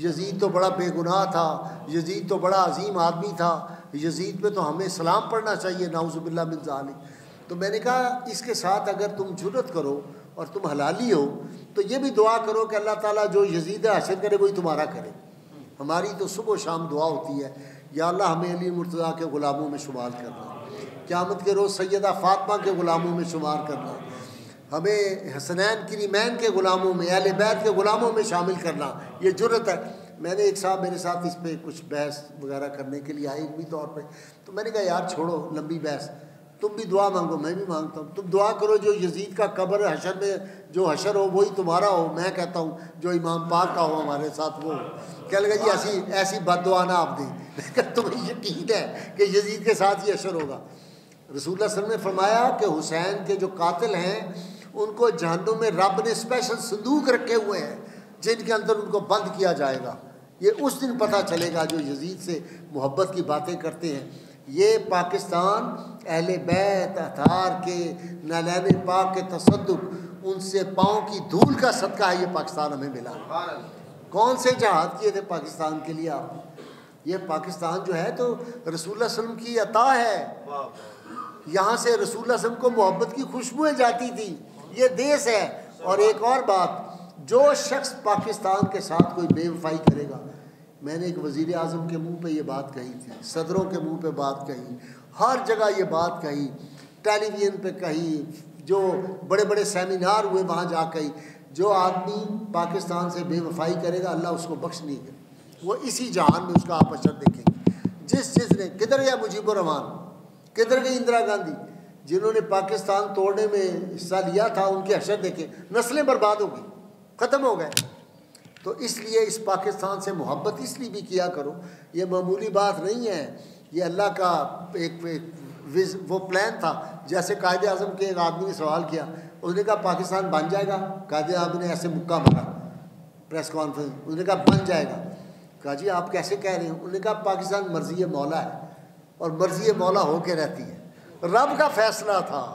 S1: یزید تو بڑا بے گناہ تھا، یزید تو بڑا عظیم آدمی تھا، یزید پہ تو ہمیں سلام پڑھنا چاہیے، نعوذ باللہ من ذالک۔ تو میں نے کہا اس کے ساتھ اگر تم جرت کرو اور تم حلالی ہو تو یہ بھی دعا کرو کہ اللہ تعالیٰ جو یزید حشر کرے وہی تمہارا کرے۔ ہماری تو صبح و شام دعا ہوتی ہے، یا اللہ ہمیں علی مرتضیٰ کے غلاموں میں شمار کرنا، قیامت کے روز سیدہ فاطمہ کے غلاموں میں شمار کرنا، ہمیں حسنین کریمین کے غلاموں میں، اہل بیت کے غلاموں میں شامل کرنا، یہ جرت ہے۔ میں نے ایک صاحب میرے ساتھ اس پہ کچھ بحث وغیرہ کرنے کے لیے آئے علمی طور پہ، تو میں نے کہا یار چھوڑو لمبی بحث، تم بھی دعا مانگو میں بھی مانگتا ہوں، تم دعا کرو جو یزید کا قبر حشر میں جو حشر ہو وہی تمہارا ہو، میں کہتا ہوں جو امام پاک کا ہو ہمارے ساتھ وہ ہو۔ کہنے لگا جی ایسی بد دعا نہ آپ دیں، میں کہا تمہیں یقین ہے کہ یزید کے ساتھ یہ حشر ہوگا؟ رسول اللہ صلی اللہ علیہ وسلم نے فرمایا کہ حسین کے جو قاتل ہیں ان کو جہنم میں رب نے اسپیشل صندوق رکھے ہوئے ہیں جن کے اندر ان کو بند کیا جائے گا۔ یہ اس دن پتہ چلے گا جو یزید سے محبت کی باتیں کرتے ہیں۔ یہ پاکستان اہل بیت اطہار کے نالین پاک کے تصدق ان سے پاؤں کی دھول کا صدقہ ہے، یہ پاکستان ہمیں ملا۔ کون سے جہاد کیے تھے پاکستان کے لیے آپ نے؟ یہ پاکستان جو ہے تو رسول اللہ صلی اللہ علیہ وسلم کی عطا ہے، یہاں سے رسول اللہ صلی اللہ علیہ وسلم کو محبت کی خوشبوئیں جاتی تھی، یہ دیس ہے۔ اور ایک اور بات، جو شخص پاکستان کے ساتھ کوئی بے وفائی کرے گا، میں نے ایک وزیر اعظم کے منہ پہ یہ بات کہی تھی، صدروں کے منہ پہ بات کہی، ہر جگہ یہ بات کہی، ٹیلی ویژن پہ کہی، جو بڑے بڑے سیمینار ہوئے وہاں جا کہی، جو آدمی پاکستان سے بے وفائی کرے گا اللہ اس کو بخش نہیں گا، وہ اسی جہان میں اس کا آپ اشر دیکھیں گے۔ جس نے کدھر گیا مجیب الرحمان، کدھر گئی اندرا گاندھی، جنہوں نے پاکستان توڑنے میں حصہ لیا تھا ان کے اشر دیکھیں، نسلیں برباد ہو گئی، ختم ہو گئے۔ تو اس لیے اس پاکستان سے محبت اس لیے بھی کیا کرو، یہ معمولی بات نہیں ہے، یہ اللہ کا ایک وہ پلان تھا۔ جیسے قائد اعظم کے ایک آدمی نے سوال کیا، اس نے کہا پاکستان بن جائے گا، قائد اعظم نے ایسے مکہ مارا پریس کانفرنس، اس نے کہا بن جائے گا، کہا جی آپ کیسے کہہ رہے ہیں؟ انہوں نے کہا پاکستان مرضی مولا ہے اور مرضی مولا ہو کے رہتی ہے، رب کا فیصلہ تھا،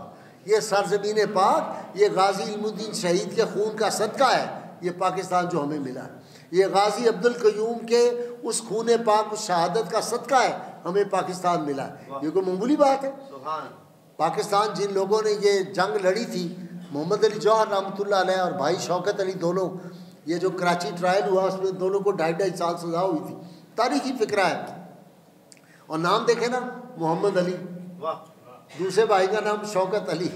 S1: یہ سرزمین پاک، یہ غازی علم الدین شہید کے خون کا صدقہ ہے یہ پاکستان جو ہمیں ملا ہے، یہ غازی عبد القیوم کے اس خون پاک اس شہادت کا صدقہ ہے ہمیں پاکستان ملا ہے۔ یہ کوئی معمولی بات ہے؟ پاکستان جن لوگوں نے یہ جنگ لڑی تھی، محمد علی جوہر رحمۃ اللہ علیہ اور بھائی شوکت علی دونوں، یہ جو کراچی ٹرائل ہوا اس میں دونوں کو 2.5 سال سزا ہوئی تھی، تاریخی فقرہ ہے۔ اور نام دیکھیں نا، محمد علی، دوسرے بھائی کا نام شوکت علی،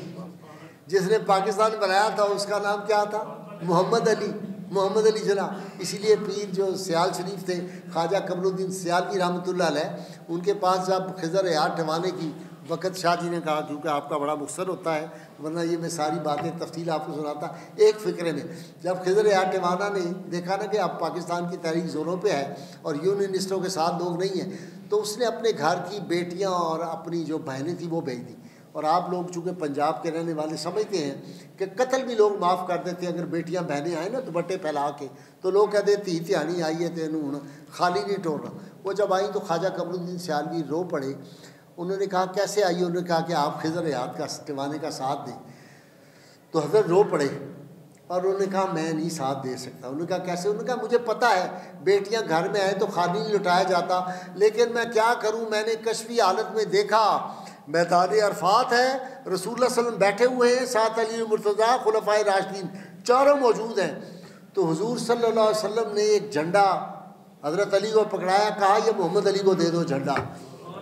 S1: جس نے پاکستان بنایا تھا اس کا نام کیا تھا؟ محمد علی، محمد علی جناح۔ اسی لیے پیر جو سیال شریف تھے خواجہ قمر الدین سیالوی رحمۃ اللہ علیہ، ان کے پاس جب خضر حیات ٹھوانے کی وقت شاہ جی نے کہا کیونکہ آپ کا بڑا مختصر ہوتا ہے ورنہ یہ میں ساری باتیں تفصیل آپ کو سناتا ایک فقرے میں، جب خضر حیات ٹھوانا نے دیکھا نا کہ اب پاکستان کی تحریک زوروں پہ ہے اور یونینسٹوں کے ساتھ لوگ نہیں ہیں، تو اس نے اپنے گھر کی بیٹیاں اور اپنی جو بہنیں تھیں وہ بھیج دیں۔ اور آپ لوگ چونکہ پنجاب کے رہنے والے سمجھتے ہیں کہ قتل بھی لوگ معاف کر دیتے ہیں اگر بیٹیاں بہنیں آئیں نا دوپٹے پھیلا کے، تو لوگ کہتے ہیں تھی تھیانی آئی ہے تینوں ہوں خالی نہیں ٹورنا۔ وہ جب آئیں تو خواجہ قمر الدین سیالوی رو پڑے، انہوں نے کہا کیسے آئی؟ انہوں نے کہا کہ آپ خضر حیات کا ٹھوانے کا ساتھ دیں، تو حضرت رو پڑے اور انہوں نے کہا میں نہیں ساتھ دے سکتا۔ انہوں نے کہا کیسے؟ انہوں نے کہا مجھے پتہ ہے بیٹیاں گھر میں آئیں تو خالی نہیں لٹایا جاتا، لیکن میں کیا کروں، میں نے کشفی حالت میں دیکھا میدان عرفات ہے، رسول اللہ صلی اللہ علیہ وسلم بیٹھے ہوئے ہیں، ساتھ علی مرتضیٰ خلفائے راشدین چاروں موجود ہیں، تو حضور صلی اللہ علیہ وسلم نے ایک جھنڈا حضرت علی کو پکڑایا، کہا یہ محمد علی کو دے دو جھنڈا.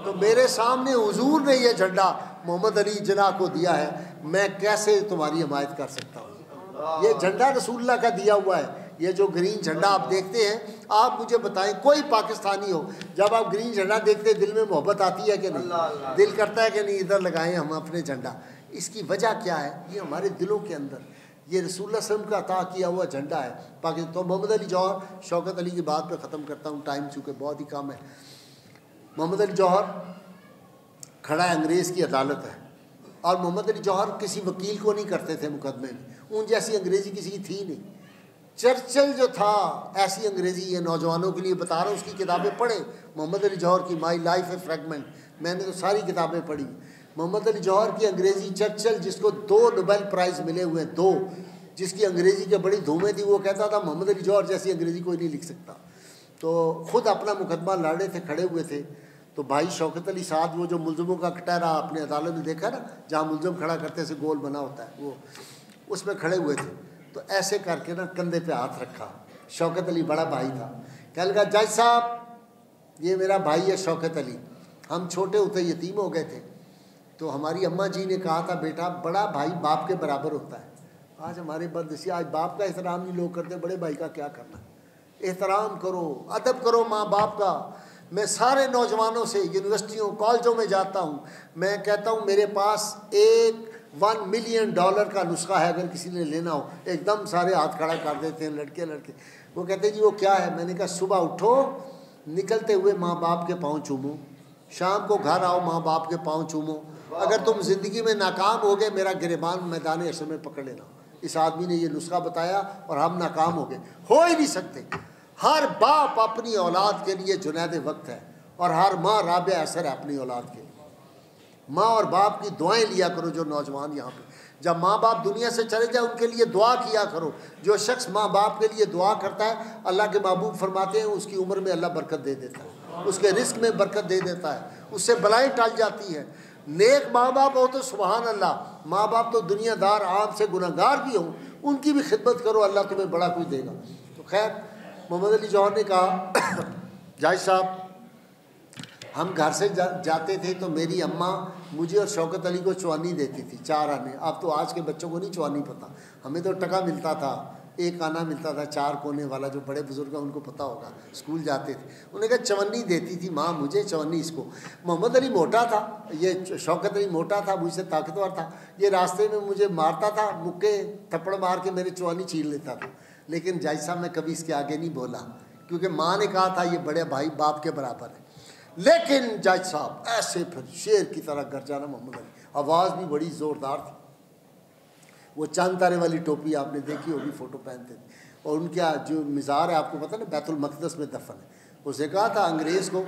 S1: تو میرے سامنے حضور نے یہ جھنڈا محمد علی جناح کو دیا ہے، میں کیسے تمہاری حمایت کر سکتا ہوں؟ یہ جھنڈا رسول اللہ کا دیا ہوا ہے. یہ جو گرین جھنڈا آپ دیکھتے ہیں، آپ مجھے بتائیں کوئی پاکستانی ہو، جب آپ گرین جھنڈا دیکھتے ہیں دل میں محبت آتی ہے کہ نہیں؟ دل کرتا ہے کہ نہیں ادھر لگائیں ہم اپنے جھنڈا. اس کی وجہ کیا ہے؟ یہ ہمارے دلوں کے اندر یہ رسول اللہ صلی اللہ علیہ وسلم کا عطا کیا ہوا جھنڈا ہے پاکستان. تو محمد علی جوہر، شوکت علی کی بات پہ ختم کرتا ہوں، ٹائم چونکہ بہت ہی کم ہے. محمد علی جوہر کھڑا ہے، انگریز کی عدالت ہے، اور محمد علی جوہر کسی وکیل کو نہیں کرتے تھے مقدمے میں، ان جیسی انگریزی کسی کی تھی نہیں. چرچل جو تھا ایسی انگریزی، یہ نوجوانوں کے لیے بتا رہا ہوں، اس کی کتابیں پڑھیں. محمد علی جوہر کی مائی لائف اے فریگمنٹ، میں نے تو ساری کتابیں پڑھی. محمد علی جوہر کی انگریزی، چرچل جس کو 2 نوبل پرائز ملے ہوئے ہیں، 2، جس کی انگریزی کے بڑی دھومیں تھی، وہ کہتا تھا محمد علی جوہر جیسی انگریزی کوئی نہیں لکھ سکتا. تو خود اپنا مقدمہ لڑ رہے تھے، کھڑے ہوئے تھے. تو بھائی شوکت علی سعد، وہ جو ملزموں کا کٹہرا اپنے عدالت میں دیکھا نا، جہاں ملزم کھڑا کرتے سے گول بنا ہوتا ہے، وہ اس میں کھڑے ہوئے تھے. تو ایسے کر کے نا کندھے پہ ہاتھ رکھا. شوکت علی بڑا بھائی تھا، کہنے لگا جج صاحب یہ میرا بھائی ہے شوکت علی، ہم چھوٹے ہوتے یتیم ہو گئے تھے. تو ہماری اماں جی نے کہا تھا بیٹا بڑا بھائی باپ کے برابر ہوتا ہے. آج ہمارے بدنصیبی، آج باپ کا احترام نہیں لوگ کرتے، بڑے بھائی کا کیا کرنا. احترام کرو، ادب کرو ماں باپ کا. میں سارے نوجوانوں سے یونیورسٹیوں کالجوں میں جاتا ہوں، میں کہتا ہوں میرے پاس $1 ملین کا نسخہ ہے، اگر کسی نے لینا ہو. ایک دم سارے ہاتھ کھڑا کر دیتے ہیں لڑکے. وہ کہتے ہیں جی وہ کیا ہے؟ میں نے کہا صبح اٹھو، نکلتے ہوئے ماں باپ کے پاؤں چومو، شام کو گھر آؤ ماں باپ کے پاؤں چومو. اگر تم زندگی میں ناکام ہو گئے میرا گریبان میدان حشر میں پکڑ لینا. اس آدمی نے یہ نسخہ بتایا اور ہم ناکام ہو گئے، ہو ہی نہیں سکتے. ہر باپ اپنی اولاد کے لیے جنید وقت ہے، اور ہر ماں رابع اثر ہے اپنی اولاد کے لیے. ماں اور باپ کی دعائیں لیا کرو. جو نوجوان یہاں پہ، جب ماں باپ دنیا سے چلے جائیں ان کے لیے دعا کیا کرو. جو شخص ماں باپ کے لیے دعا کرتا ہے، اللہ کے محبوب فرماتے ہیں اس کی عمر میں اللہ برکت دے دیتا ہے، اس کے رزق میں برکت دے دیتا ہے، اس سے بلائیں ٹل جاتی ہیں. نیک ماں باپ ہو تو سبحان اللہ، ماں باپ تو دنیا دار آپ سے گناہ گار بھی ہوں، ان کی بھی خدمت کرو، اللہ تمہیں بڑا کچھ دے گا. تو خیر محمد علی جوہر نے کہا جاج صاحب ہم گھر سے جاتے تھے تو میری اماں مجھے اور شوکت علی کو چوانی دیتی تھی، 4 آنے. اب تو آج کے بچوں کو نہیں چوانی پتہ، ہمیں تو ٹکا ملتا تھا، 1 آنا ملتا تھا 4 کونے والا. جو بڑے بزرگ ہیں ان کو پتہ ہوگا، اسکول جاتے تھے. انہوں نے کہا چوانی دیتی تھی ماں مجھے، چوانی اس کو. محمد علی موٹا تھا، یہ شوکت علی موٹا تھا، مجھ سے طاقتور تھا. یہ راستے میں مجھے مارتا تھا، مکے تھپڑ مار کے میرے چوانی چھین لیتا تھا. لیکن جاج صاحب میں کبھی اس کے آگے نہیں بولا، کیونکہ ماں نے کہا تھا یہ بڑے بھائی باپ کے برابر ہے. لیکن جج صاحب ایسے پھر شیر کی طرح گرجانا محمد علی، آواز بھی بڑی زوردار تھی. وہ چاند تارے والی ٹوپی آپ نے دیکھی ہوگی، فوٹو پہنتے تھے. اور ان کا جو مزار ہے آپ کو پتہ نا، بیت المقدس میں دفن ہے. اسے کہا تھا انگریز کو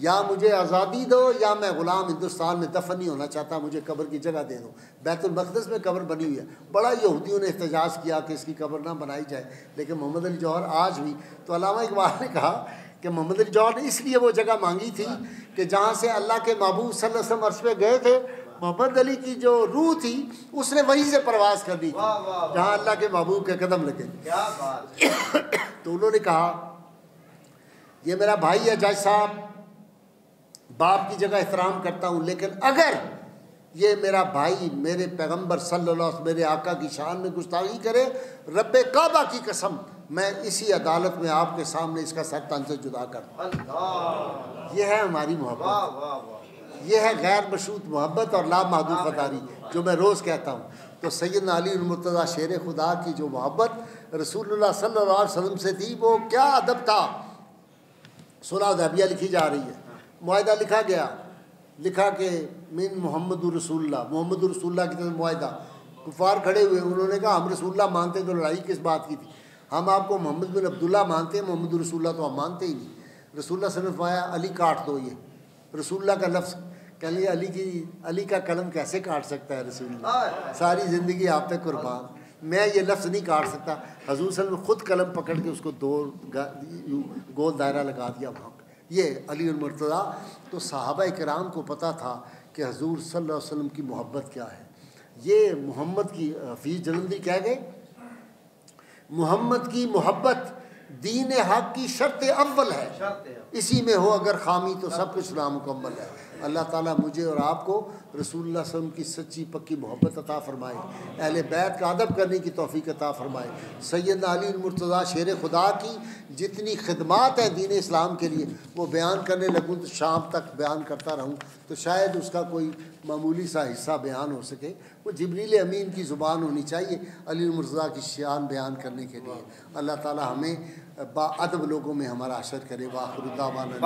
S1: یا مجھے آزادی دو یا میں غلام ہندوستان میں دفن نہیں ہونا چاہتا، مجھے قبر کی جگہ دے دو. بیت المقدس میں قبر بنی ہوئی ہے. بڑا یہودیوں نے احتجاج کیا کہ اس کی قبر نہ بنائی جائے، لیکن محمد علی جوہر آج بھی. تو علامہ اقبال نے کہا کہ محمد علی جوہر نے اس لیے وہ جگہ مانگی تھی کہ جہاں سے اللہ کے محبوب صلی اللہ علیہ وسلم عرش پہ گئے تھے، محمد علی کی جو روح تھی اس نے وہیں سے پرواز کرنی تھی جہاں اللہ کے محبوب کے قدم لگے. تو انہوں نے کہا یہ میرا بھائی ہے جج صاحب، باپ کی جگہ احترام کرتا ہوں، لیکن اگر یہ میرا بھائی میرے پیغمبر صلی اللہ علیہ وسلم میرے آقا کی شان میں گستاخی کرے، رب کعبہ کی قسم میں اسی عدالت میں آپ کے سامنے اس کا سر تن سے جدا کر دوں. یہ ہے ہماری محبت، یہ ہے غیر مشروط محبت اور لامحدود وفاداری جو میں روز کہتا ہوں. تو سیدنا علی المرتضیٰ شیر خدا کی جو محبت رسول اللہ صلی اللہ علیہ وسلم سے تھی، وہ کیا ادب تھا. صلح حدیبیہ لکھی جا رہی ہے، معاہدہ لکھا گیا، لکھا کہ من محمد رسول اللہ، محمد رسول اللہ کی طرف معاہدہ. کفار کھڑے ہوئے، انہوں نے کہا ہم رسول اللہ مانتے تو لڑائی کس بات کی تھی، ہم آپ کو محمد بن عبداللہ مانتے ہیں، محمد رسول اللہ تو ہم مانتے ہی نہیں. رسول اللہ صلی اللہ علیہ وسلم فرمایا علی کاٹ دو. یہ رسول اللہ کا لفظ، کہہ لیا علی کا قلم کیسے کاٹ سکتا ہے رسول اللہ، ساری زندگی آپ پہ قربان، میں یہ لفظ نہیں کاٹ سکتا. حضور صلی اللہ علیہ وسلم خود قلم پکڑ کے اس کو 2 گول دائرہ لگا دیا وہاں پہ. یہ علی المرتضیٰ. تو صحابہ کرام کو پتہ تھا کہ حضور صلی اللہ علیہ وسلم کی محبت کیا ہے. یہ محمد کی حفیظ جلندی کہہ گئے محمد کی محبت دین حق کی شرط اول ہے، اسی میں ہو اگر خامی تو سب کچھ نامکمل ہے۔ اللہ تعالیٰ مجھے اور آپ کو رسول اللہ صلی اللہ علیہ وسلم کی سچی پکی محبت عطا فرمائے، اہل بیت کا ادب کرنے کی توفیق عطا فرمائے۔ سیدنا علی المرتضیٰ شیر خدا کی جتنی خدمات ہیں دین اسلام کے لیے وہ بیان کرنے لگوں تو شام تک بیان کرتا رہوں تو شاید اس کا کوئی معمولی سا حصہ بیان ہو سکے۔ وہ جبریل امین کی زبان ہونی چاہیے علی المرتضیٰ کی شان بیان کرنے کے لیے۔ اللہ تعالیٰ ہمیں با ادب لوگوں میں ہمارا حشر کرے۔ وآخر دعوانا